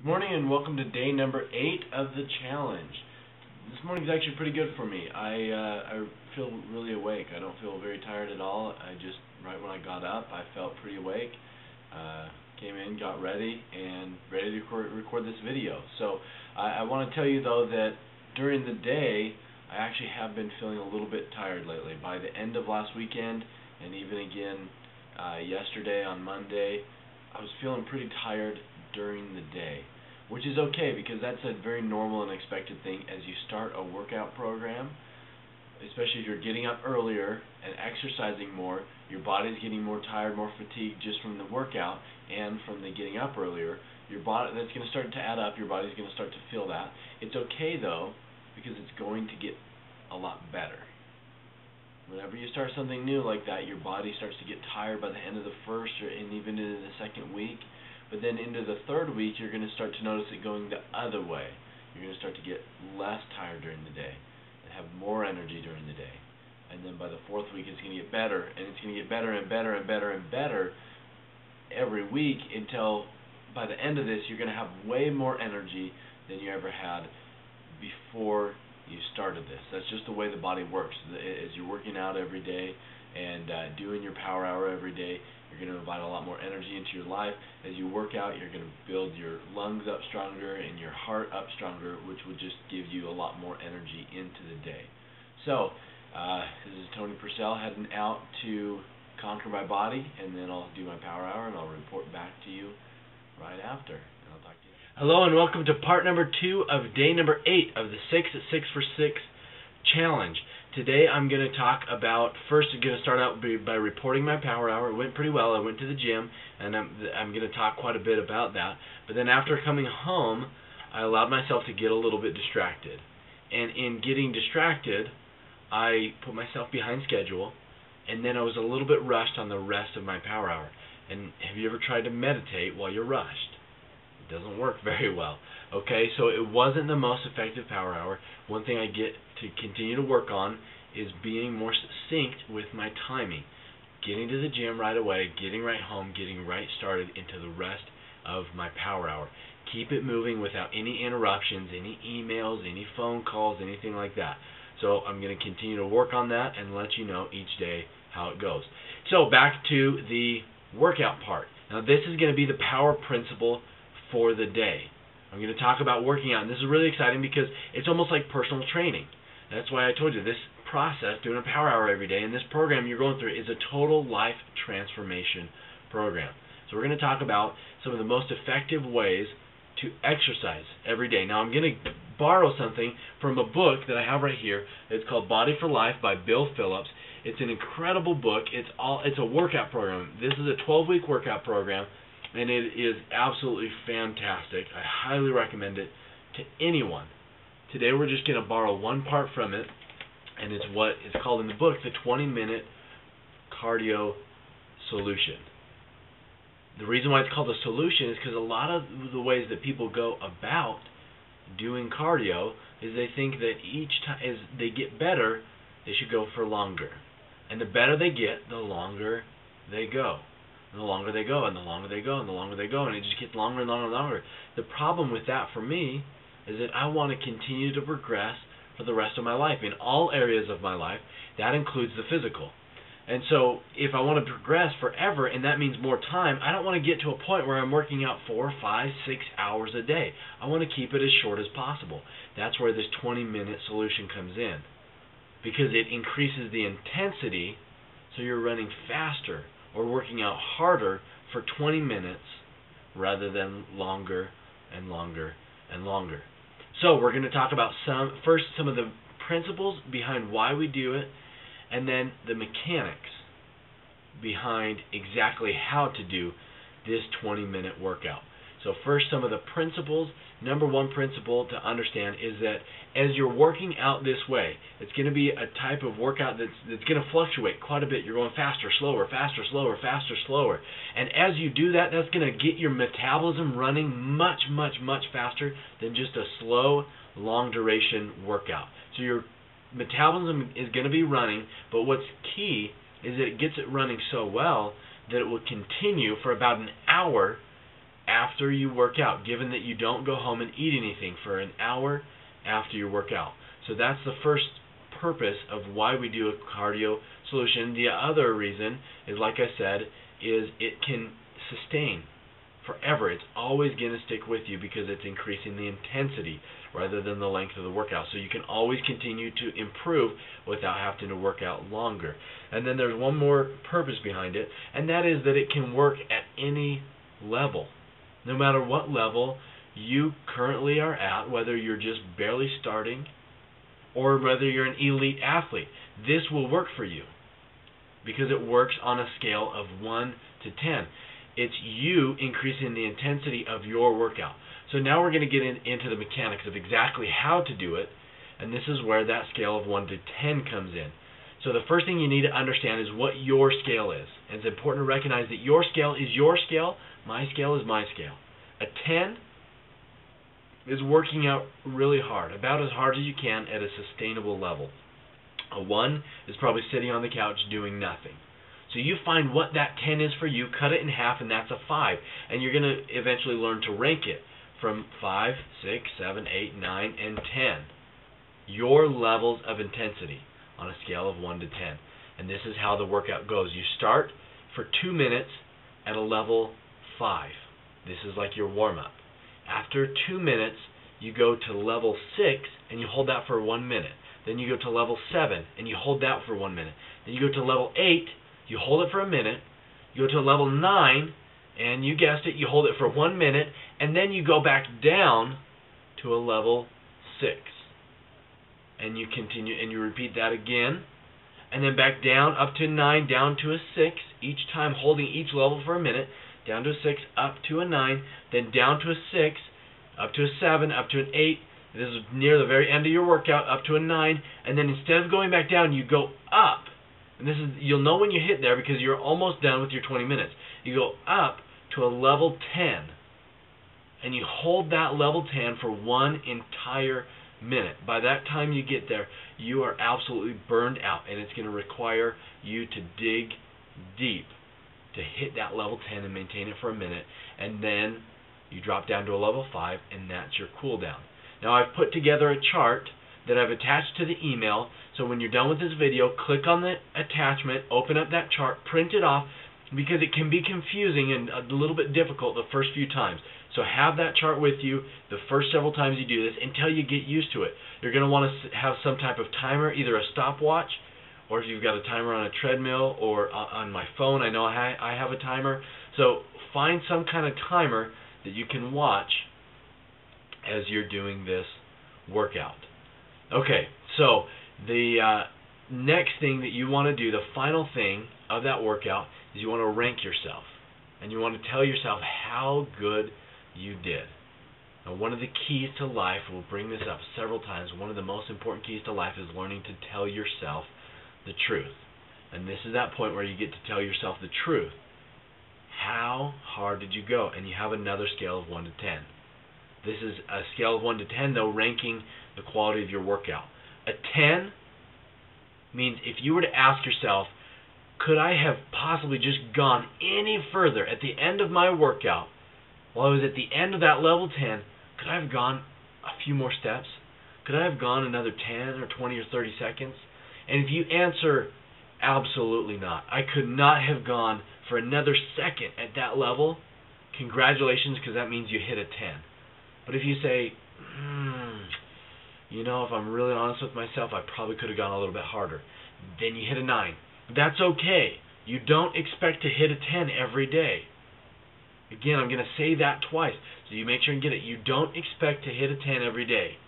Morning and welcome to day number 8 of the challenge. This morning's actually pretty good for me. I feel really awake. I don't feel very tired at all. Right when I got up, I felt pretty awake. Came in, got ready, and ready to record this video. So I want to tell you though that during the day, I actually have been feeling a little bit tired lately. By the end of last weekend, and even again yesterday on Monday, I was feeling pretty tired during the day, which is okay because that's a very normal and expected thing as you start a workout program. Especially if you're getting up earlier and exercising more, your body's getting more tired, more fatigued just from the workout and from the getting up earlier. Your body, that's going to start to add up. Your body's going to start to feel that. It's okay though, because it's going to get a lot better. Whenever you start something new like that, your body starts to get tired by the end of the first and even into the second week. But then into the third week, you're going to start to notice it going the other way. You're going to start to get less tired during the day and have more energy during the day. And then by the fourth week, it's going to get better, and it's going to get better and better and better and better every week until by the end of this, you're going to have way more energy than you ever had before you started this. That's just the way the body works. As you're working out every day and doing your power hour every day, you're going to invite a lot more energy into your life. As you work out, you're going to build your lungs up stronger and your heart up stronger, which will just give you a lot more energy into the day. So, this is Tony Purcell heading out to conquer my body, and then I'll do my power hour, and I'll report back to you right after. And I'll talk to you. Hello, and welcome to part number 2 of day number 8 of the 6 at 6 for 6 challenge. Today I'm going to talk about, first I'm going to start out by reporting my power hour. It went pretty well. I went to the gym, and I'm going to talk quite a bit about that. But then after coming home, I allowed myself to get a little bit distracted. And in getting distracted, I put myself behind schedule, and then I was a little bit rushed on the rest of my power hour. And have you ever tried to meditate while you're rushed? It doesn't work very well. Okay, so it wasn't the most effective power hour. One thing I get to continue to work on is being more succinct with my timing. Getting to the gym right away, getting right home, getting right started into the rest of my power hour. Keep it moving without any interruptions, any emails, any phone calls, anything like that. So I'm going to continue to work on that and let you know each day how it goes. So back to the workout part. Now this is going to be the power principle for the day. I'm going to talk about working out, and this is really exciting because it's almost like personal training. That's why I told you this process, doing a power hour every day, and this program you're going through is a total life transformation program. So we're going to talk about some of the most effective ways to exercise every day. Now I'm going to borrow something from a book that I have right here. It's called Body for Life by Bill Phillips. It's an incredible book. It's a workout program. This is a 12-week workout program, and it is absolutely fantastic. I highly recommend it to anyone. Today we're just going to borrow one part from it, and it's what is called in the book the 20-minute cardio solution. The reason why it's called a solution is because a lot of the ways that people go about doing cardio is they think that each time as they get better, they should go for longer. And the better they get, the longer they go. And the longer they go, and the longer they go, and the longer they go, and it just gets longer and longer and longer. The problem with that for me is that I want to continue to progress for the rest of my life in all areas of my life. That includes the physical. And so if I want to progress forever, and that means more time, I don't want to get to a point where I'm working out 4, 5, 6 hours a day. I want to keep it as short as possible. That's where this 20-minute solution comes in, because it increases the intensity, so you're running faster or working out harder for 20 minutes rather than longer and longer and longer. So we're going to talk about some of the principles behind why we do it, and then the mechanics behind exactly how to do this 20-minute workout. So first, some of the principles. Number one principle to understand is that as you're working out this way, it's going to be a type of workout that's going to fluctuate quite a bit. You're going faster, slower, faster, slower, faster, slower. And as you do that, that's going to get your metabolism running much, much, much faster than just a slow, long-duration workout. So your metabolism is going to be running, but what's key is that it gets it running so well that it will continue for about an hour after you work out, given that you don't go home and eat anything for an hour after your workout. So that's the first purpose of why we do a cardio solution. The other reason is, like I said, is it can sustain forever. It's always going to stick with you because it's increasing the intensity rather than the length of the workout. So you can always continue to improve without having to work out longer. And then there's one more purpose behind it, and that is that it can work at any level. No matter what level you currently are at, whether you're just barely starting or whether you're an elite athlete, this will work for you because it works on a scale of 1 to 10. It's you increasing the intensity of your workout. So now we're going to get into the mechanics of exactly how to do it, and this is where that scale of 1 to 10 comes in. So the first thing you need to understand is what your scale is. And it's important to recognize that your scale is your scale, my scale is my scale. A 10 is working out really hard, about as hard as you can at a sustainable level. A 1 is probably sitting on the couch doing nothing. So you find what that 10 is for you, cut it in half, and that's a 5. And you're going to eventually learn to rank it from 5, 6, 7, 8, 9, and 10. Your levels of intensity on a scale of 1 to 10. And this is how the workout goes. You start for 2 minutes at a level 5. This is like your warm-up. After 2 minutes, you go to level 6, and you hold that for 1 minute. Then you go to level 7, and you hold that for 1 minute. Then you go to level 8, you hold it for a minute. You go to level 9, and you guessed it, you hold it for 1 minute, and then you go back down to a level 6. And you continue, and you repeat that again, and then back down, up to 9, down to a 6, each time holding each level for a minute, down to a 6, up to a 9, then down to a 6, up to a 7, up to an 8. This is near the very end of your workout, up to a 9, and then instead of going back down, you go up. And this is, you'll know when you hit there because you're almost done with your 20 minutes. You go up to a level 10, and you hold that level 10 for 1 entire minute. By that time you get there, you are absolutely burned out, and it's going to require you to dig deep to hit that level 10 and maintain it for a minute, and then you drop down to a level 5, and that's your cool down. Now I've put together a chart that I've attached to the email, so when you're done with this video, click on the attachment, open up that chart, print it off, because it can be confusing and a little bit difficult the first few times. So have that chart with you the first several times you do this until you get used to it. You're going to want to have some type of timer, either a stopwatch, or if you've got a timer on a treadmill or on my phone. I know I have a timer. So find some kind of timer that you can watch as you're doing this workout. Okay, so the next thing that you want to do, the final thing of that workout, is you want to rank yourself. And you want to tell yourself how good you did. Now, one of the keys to life, we'll bring this up several times, one of the most important keys to life is learning to tell yourself the truth. And this is that point where you get to tell yourself the truth. How hard did you go? And you have another scale of 1 to 10. This is a scale of 1 to 10, though, ranking the quality of your workout. A 10 means if you were to ask yourself, could I have possibly just gone any further at the end of my workout, while I was at the end of that level 10, could I have gone a few more steps? Could I have gone another 10 or 20 or 30 seconds? And if you answer, absolutely not, I could not have gone for another second at that level, congratulations, because that means you hit a 10. But if you say, you know, if I'm really honest with myself, I probably could have gone a little bit harder, then you hit a 9. That's okay. You don't expect to hit a 10 every day. Again, I'm going to say that twice, so you make sure and get it. You don't expect to hit a 10 every day.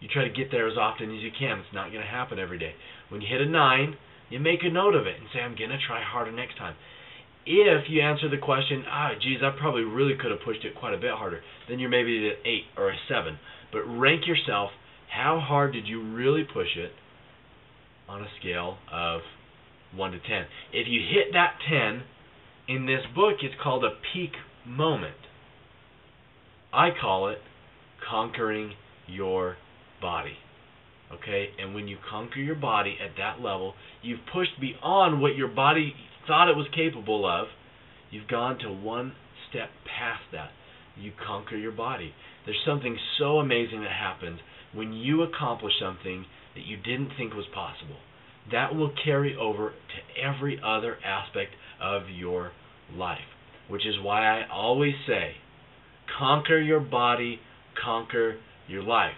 You try to get there as often as you can. It's not going to happen every day. When you hit a 9, you make a note of it and say, I'm going to try harder next time. If you answer the question, geez, I probably really could have pushed it quite a bit harder, then you're maybe at an 8 or a 7. But rank yourself, how hard did you really push it on a scale of 1 to 10. If you hit that 10, in this book it's called a peak moment. I call it conquering your body. Okay? And when you conquer your body at that level, you've pushed beyond what your body thought it was capable of. You've gone to one step past that. You conquer your body. There's something so amazing that happens when you accomplish something that you didn't think was possible. That will carry over to every other aspect of your life, which is why I always say, conquer your body, conquer your life,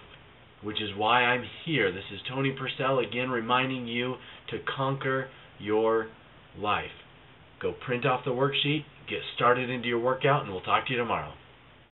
which is why I'm here. This is Tony Purcell again reminding you to conquer your life. Go print off the worksheet, get started into your workout, and we'll talk to you tomorrow.